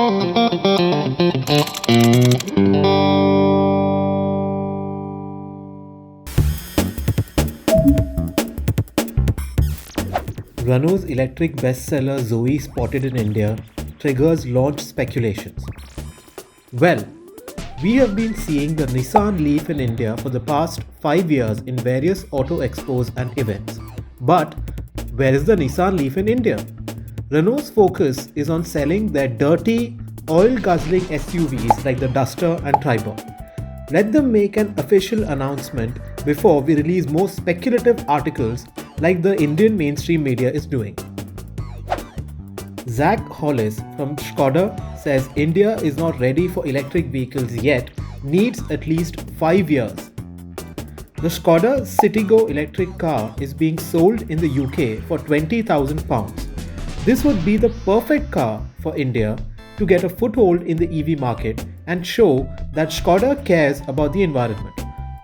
Renault's electric bestseller Zoe spotted in India triggers launch speculations. Well, we have been seeing the Nissan Leaf in India for the past 5 years in various auto expos and events. But where is the Nissan Leaf in India? Renault's focus is on selling their dirty, oil guzzling SUVs like the Duster and Tribord. Let them make an official announcement before we release more speculative articles like the Indian mainstream media is doing. Zach Hollis from Skoda says India is not ready for electric vehicles yet, needs at least 5 years. The Skoda Citigo electric car is being sold in the UK for £20,000. This would be the perfect car for India to get a foothold in the EV market and show that Skoda cares about the environment.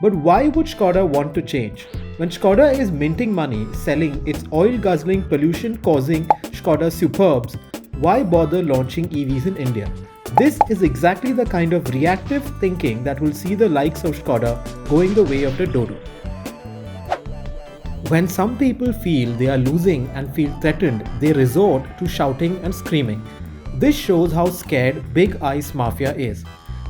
But why would Skoda want to change? When Skoda is minting money selling its oil-guzzling, pollution-causing Skoda Superbs, why bother launching EVs in India? This is exactly the kind of reactive thinking that will see the likes of Skoda going the way of the dodo. When some people feel they are losing and feel threatened, they resort to shouting and screaming. This shows how scared Big Ice Mafia is.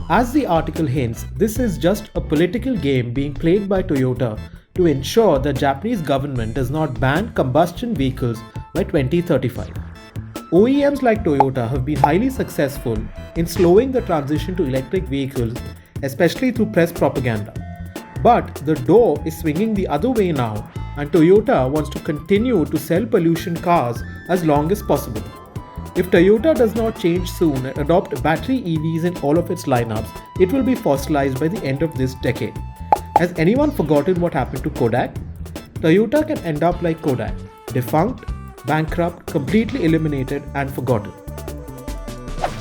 As the article hints, this is just a political game being played by Toyota to ensure the Japanese government does not ban combustion vehicles by 2035. OEMs like Toyota have been highly successful in slowing the transition to electric vehicles, especially through press propaganda. But the door is swinging the other way now, and Toyota wants to continue to sell pollution cars as long as possible. If Toyota does not change soon and adopt battery EVs in all of its lineups, it will be fossilized by the end of this decade. Has anyone forgotten what happened to Kodak? Toyota can end up like Kodak, defunct, bankrupt, completely eliminated and forgotten.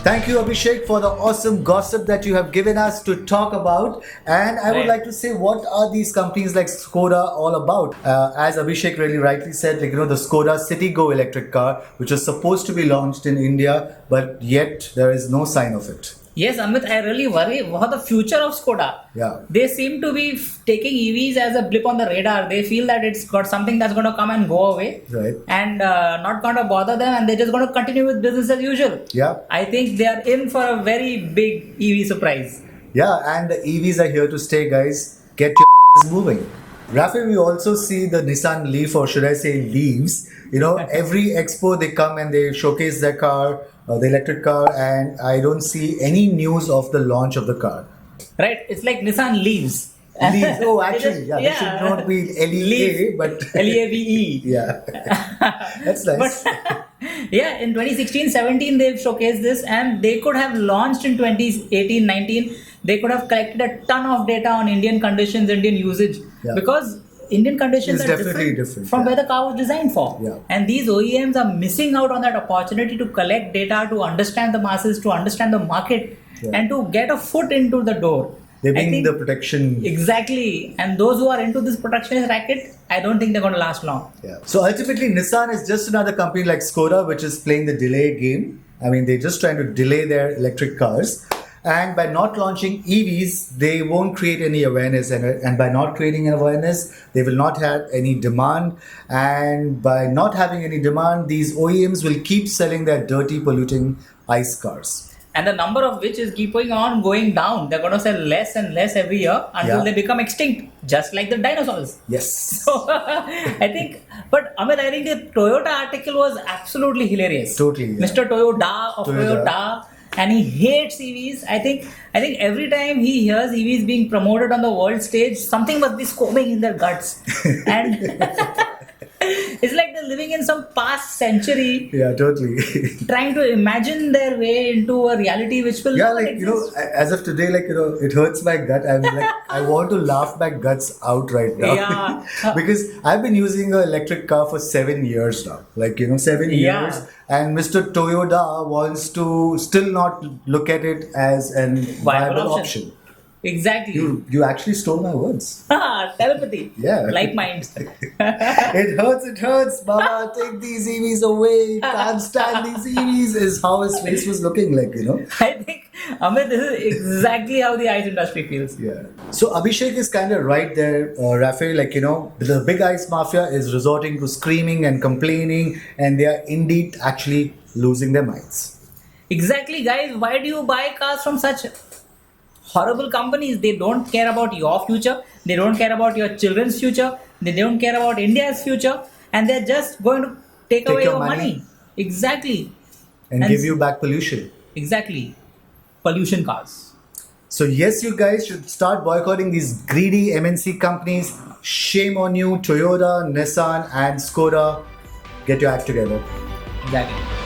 Thank you, Abhishek, for the awesome gossip that you have given us to talk about. And I would like to say, what are these companies like Skoda all about? As Abhishek really rightly said, the Skoda Citigo electric car, which was supposed to be launched in India, but yet there is no sign of it. Yes, Amit, I really worry about the future of Skoda. Yeah. They seem to be taking EVs as a blip on the radar. They feel that it's got something that's going to come and go away. Right. And not going to bother them, and they're just going to continue with business as usual. Yeah. I think they are in for a very big EV surprise. Yeah, and the EVs are here to stay, guys. Get your moving. Rafi, we also see the Nissan Leaf, or should I say Leaves. Every expo they come and they showcase their car, the electric car, and I don't see any news of the launch of the car. Right? It's like Nissan Leaves. Leaves. Oh, actually, They should not be LEA, but LEAVE. Yeah. That's nice. But yeah, in 2016-17 they've showcased this, and they could have launched in 2018-19. They could have collected a ton of data on Indian conditions, Indian usage, because Indian conditions it's are definitely different from where the car was designed for. Yeah. And these OEMs are missing out on that opportunity to collect data, to understand the masses, to understand the market, and to get a foot into the door. They bring the protection. Exactly. And those who are into this protectionist racket, I don't think they're going to last long. Yeah. So ultimately, Nissan is just another company like Skoda, which is playing the delay game. I mean, they're just trying to delay their electric cars. And by not launching EVs, they won't create any awareness. And by not creating an awareness, they will not have any demand. And by not having any demand, these OEMs will keep selling their dirty, polluting ICE cars. And the number of which is keeping on going down. They're going to sell less and less every year until they become extinct, just like the dinosaurs. Yes. So, but Amit, I think the Toyota article was absolutely hilarious. Totally. Yeah. Mr. Toyota of Toyota. And he hates EVs. I think every time he hears EVs being promoted on the world stage, something must be squirming in their guts. And it's like they're living in some past century. Yeah, totally. Trying to imagine their way into a reality which will not exist. As of today, it hurts my gut. I'm I want to laugh my guts out right now. Yeah. Because I've been using an electric car for 7 years now. 7 years. And Mr. Toyota wants to still not look at it as an viable option. Exactly. You actually stole my words. Telepathy. Yeah. Like minds. It hurts, Mama. Take these EVs away. Can't stand these EVs. Is how his face was looking like, I think, Amit, this is exactly how the ice industry feels. Yeah. So Abhishek is kind of right there, Raphael. Like, the big ice mafia is resorting to screaming and complaining, and they are indeed actually losing their minds. Exactly, guys. Why do you buy cars from such horrible companies? They don't care about your future. They don't care about your children's future. They don't care about India's future. And they're just going to take away your your money. money. Exactly. And give you back pollution. Exactly. Pollution cars. So yes, you guys should start boycotting these greedy MNC companies. Shame on you, Toyota, Nissan, and Skoda. Get your act together. Exactly.